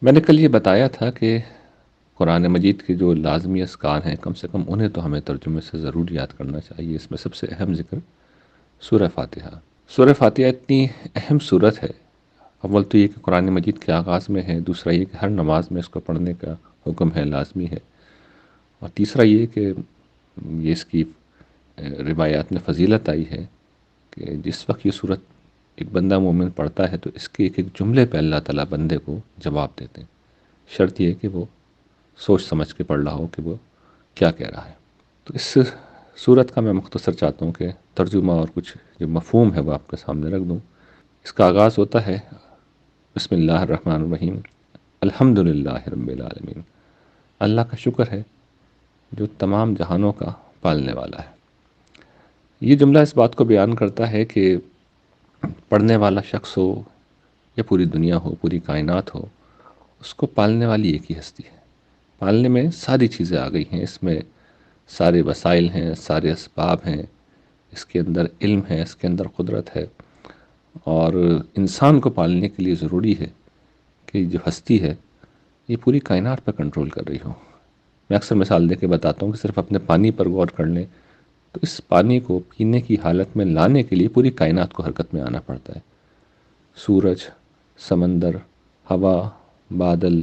میں نے کل یہ بتایا تھا کہ قرآن مجید کے جو لازمی اذکار ہیں کم سے کم انہیں تو ہمیں ترجمے سے ضرور یاد کرنا چاہیے۔ اس میں سب سے اہم ذکر سورہ فاتحہ۔ سورہ فاتحہ اتنی اہم صورت ہے، اول تو یہ کہ قرآن مجید کے آغاز میں ہے، دوسرا یہ کہ ہر نماز میں اس کو پڑھنے کا حکم ہے، لازمی ہے، اور تیسرا یہ کہ یہ اس کی روایات میں فضیلت آئی ہے کہ جس وقت یہ صورت ایک بندہ مومن پڑھتا ہے تو اس کے ایک ایک جملے پہ اللہ تعالیٰ بندے کو جواب دیتے ہیں، شرط یہ ہے کہ وہ سوچ سمجھ کے پڑھ رہا ہو کہ وہ کیا کہہ رہا ہے۔ تو اس صورت کا میں مختصر چاہتا ہوں کہ ترجمہ اور کچھ جو مفہوم ہے وہ آپ کے سامنے رکھ دوں۔ اس کا آغاز ہوتا ہے بسم اللہ الرحمن الرحیم، الحمد للہ رب العالمین، اللہ کا شکر ہے جو تمام جہانوں کا پالنے والا ہے۔ یہ جملہ اس بات کو بیان کرتا ہے کہ پڑھنے والا شخص ہو یا پوری دنیا ہو، پوری کائنات ہو، اس کو پالنے والی ایک ہی ہستی ہے۔ پالنے میں ساری چیزیں آ گئی ہیں، اس میں سارے وسائل ہیں، سارے اسباب ہیں، اس کے اندر علم ہے، اس کے اندر قدرت ہے، اور انسان کو پالنے کے لیے ضروری ہے کہ جو ہستی ہے یہ پوری کائنات پر کنٹرول کر رہی ہو۔ میں اکثر مثال دے کے بتاتا ہوں کہ صرف اپنے پانی پر غور کر لیں تو اس پانی کو پینے کی حالت میں لانے کے لیے پوری کائنات کو حرکت میں آنا پڑتا ہے۔ سورج، سمندر، ہوا، بادل،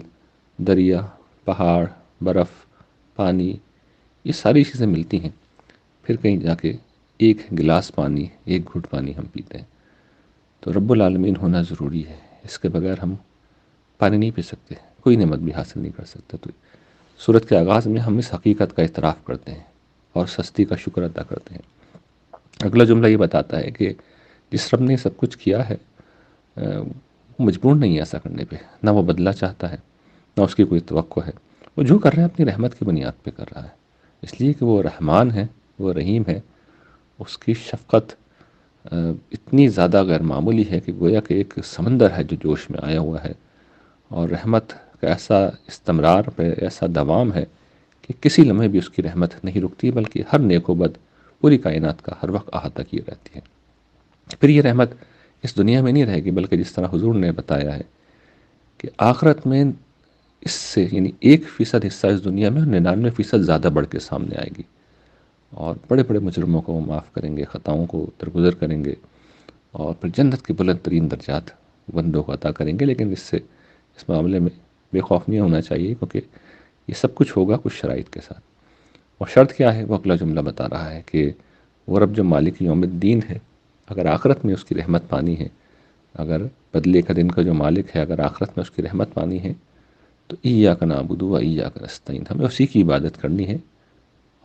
دریا، پہاڑ، برف، پانی، یہ ساری چیزیں ملتی ہیں، پھر کہیں جا کے ایک گلاس پانی، ایک گھٹ پانی ہم پیتے ہیں۔ تو رب العالمین ہونا ضروری ہے، اس کے بغیر ہم پانی نہیں پی سکتے، کوئی نعمت بھی حاصل نہیں کر سکتے۔ تو سورت کے آغاز میں ہم اس حقیقت کا اعتراف کرتے ہیں اور ہستی کا شکر ادا کرتے ہیں۔ اگلا جملہ یہ بتاتا ہے کہ جس رب نے سب کچھ کیا ہے وہ مجبور نہیں ہے ایسا کرنے پہ، نہ وہ بدلہ چاہتا ہے، نہ اس کی کوئی توقع ہے، وہ جو کر رہا ہے اپنی رحمت کی بنیاد پہ کر رہا ہے، اس لیے کہ وہ رحمان ہے، وہ رحیم ہے، اس کی شفقت اتنی زیادہ غیر معمولی ہے کہ گویا کہ ایک سمندر ہے جو جوش میں آیا ہوا ہے، اور رحمت کا ایسا استمرار پہ ایسا دوام ہے کہ کسی لمحے بھی اس کی رحمت نہیں رکتی، بلکہ ہر نیک و بد پوری کائنات کا ہر وقت احاطہ کیے رہتی ہے۔ پھر یہ رحمت اس دنیا میں نہیں رہے گی، بلکہ جس طرح حضور نے بتایا ہے کہ آخرت میں اس سے یعنی 1% حصہ اس دنیا میں 99% زیادہ بڑھ کے سامنے آئے گی، اور بڑے بڑے مجرموں کو وہ معاف کریں گے، خطاؤں کو درگزر کریں گے، اور پھر جنت کے بلند ترین درجات بندوں کو عطا کریں گے۔ لیکن اس معاملے میں بے خوف نہیں ہونا چاہیے، کیونکہ یہ سب کچھ ہوگا کچھ شرائط کے ساتھ۔ اور شرط کیا ہے وہ اگلا جملہ بتا رہا ہے کہ وہ رب جو مالک یوم الدین ہے، اگر آخرت میں اس کی رحمت پانی ہے، اگر بدلے کا دن کا جو مالک ہے، اگر آخرت میں اس کی رحمت پانی ہے، تو ایاک نعبد و ایاک نستعین، ہمیں اسی کی عبادت کرنی ہے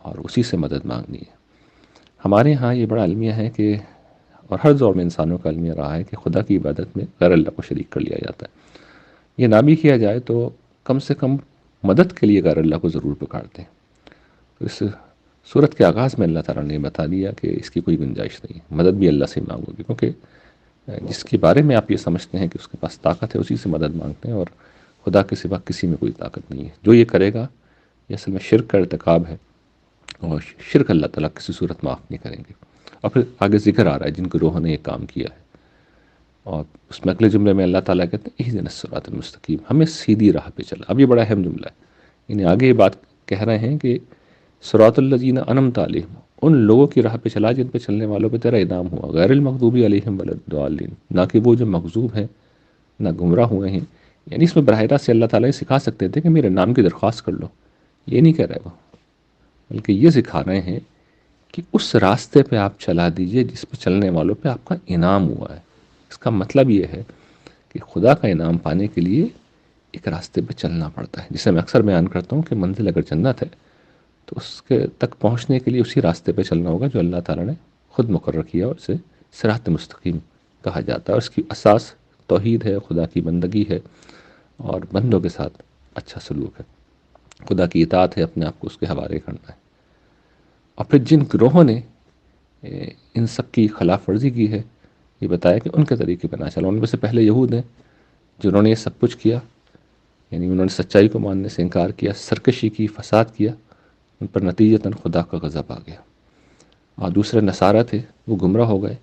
اور اسی سے مدد مانگنی ہے۔ ہمارے ہاں یہ بڑا المیہ ہے کہ، اور ہر دور میں انسانوں کا المیہ رہا ہے کہ خدا کی عبادت میں غیر اللہ کو شریک کر لیا جاتا ہے۔ یہ نہ بھی کیا جائے تو کم سے کم مدد کے لیے غیر اللہ کو ضرور پکارتے ہیں۔ تو اس صورت کے آغاز میں اللہ تعالیٰ نے بتا دیا کہ اس کی کوئی گنجائش نہیں ہے، مدد بھی اللہ سے مانگو گی، کیونکہ جس کے بارے میں آپ یہ سمجھتے ہیں کہ اس کے پاس طاقت ہے اسی سے مدد مانگتے ہیں، اور خدا کے سوا کسی میں کوئی طاقت نہیں ہے۔ جو یہ کرے گا یہ اصل میں شرک کا ارتکاب ہے، اور شرک اللہ تعالیٰ کسی صورت معاف نہیں کریں گے۔ اور پھر آگے ذکر آ رہا ہے جن کی روحوں نے یہ کام کیا ہے، اور اس میں اگلے جملے میں اللہ تعالیٰ کہتے ہیں اہدنا الصراط المستقیم، ہمیں سیدھی راہ پہ چلا۔ اب یہ بڑا اہم جملہ ہے، یعنی آگے یہ بات کہہ رہے ہیں کہ صراط الذین انعمت علیہم، ان لوگوں کی راہ پہ چلا جن پہ چلنے والوں پہ تیرا انعام ہوا، غیر المغضوب علیہم ولا الضالین، نہ کہ وہ جو مغضوب ہیں نہ گمراہ ہوئے ہیں۔ یعنی اس میں براہ راست سے اللہ تعالیٰ یہ سکھا سکتے تھے کہ میرے نام کی درخواست کر لو، یہ نہیں کہہ رہے وہ، بلکہ یہ سکھا رہے ہیں کہ اس راستے پہ آپ چلا دیجئے جس پہ چلنے والوں پہ آپ کا انعام ہوا ہے۔ اس کا مطلب یہ ہے کہ خدا کا انعام پانے کے لیے ایک راستے پہ چلنا پڑتا ہے، جسے میں اکثر بیان کرتا ہوں کہ منزل اگر جنت ہے تو اس کے تک پہنچنے کے لیے اسی راستے پہ چلنا ہوگا جو اللہ تعالیٰ نے خود مقرر کیا، اور اسے صراط مستقیم کہا جاتا ہے، اور اس کی اساس توحید ہے، خدا کی بندگی ہے، اور بندوں کے ساتھ اچھا سلوک ہے، خدا کی اطاعت ہے، اپنے آپ کو اس کے حوالے کرنا ہے۔ اور پھر جن گروہوں نے ان سب کی خلاف ورزی کی ہے، یہ بتایا کہ ان کے طریقے پہ نہ چلو۔ ان میں سے پہلے یہود ہیں جنہوں نے یہ سب کچھ کیا، یعنی انہوں نے سچائی کو ماننے سے انکار کیا، سرکشی کی، فساد کیا، ان پر نتیجتاً خدا کا غضب آ گیا۔ اور دوسرے نصارہ تھے، وہ گمراہ ہو گئے،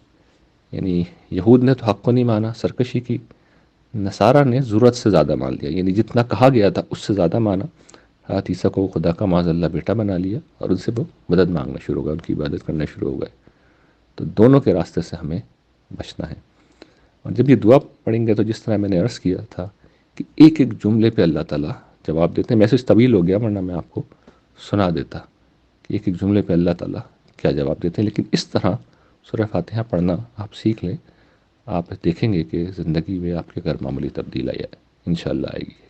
یعنی یہود نے تو حق کو نہیں مانا، سرکشی کی، نصارہ نے ضرورت سے زیادہ مان لیا، یعنی جتنا کہا گیا تھا اس سے زیادہ مانا، حضرت عیسیٰ کو خدا کا معاذ اللہ بیٹا بنا لیا، اور ان سے وہ مدد مانگنا شروع ہو گیا، ان کی عبادت کرنا شروع ہو گئے۔ تو دونوں کے راستے سے ہمیں بچنا ہے۔ اور جب یہ دعا پڑھیں گے تو جس طرح میں نے عرض کیا تھا کہ ایک ایک جملے پہ اللہ تعالیٰ جواب دیتے ہیں۔ میسج طویل ہو گیا ورنہ میں آپ کو سنا دیتا کہ ایک ایک جملے پہ اللہ تعالیٰ کیا جواب دیتے ہیں، لیکن اس طرح سورہ فاتحہ پڑھنا آپ سیکھ لیں، آپ دیکھیں گے کہ زندگی میں آپ کے گھر معمولی تبدیلی آئے، انشاءاللہ آئے گی۔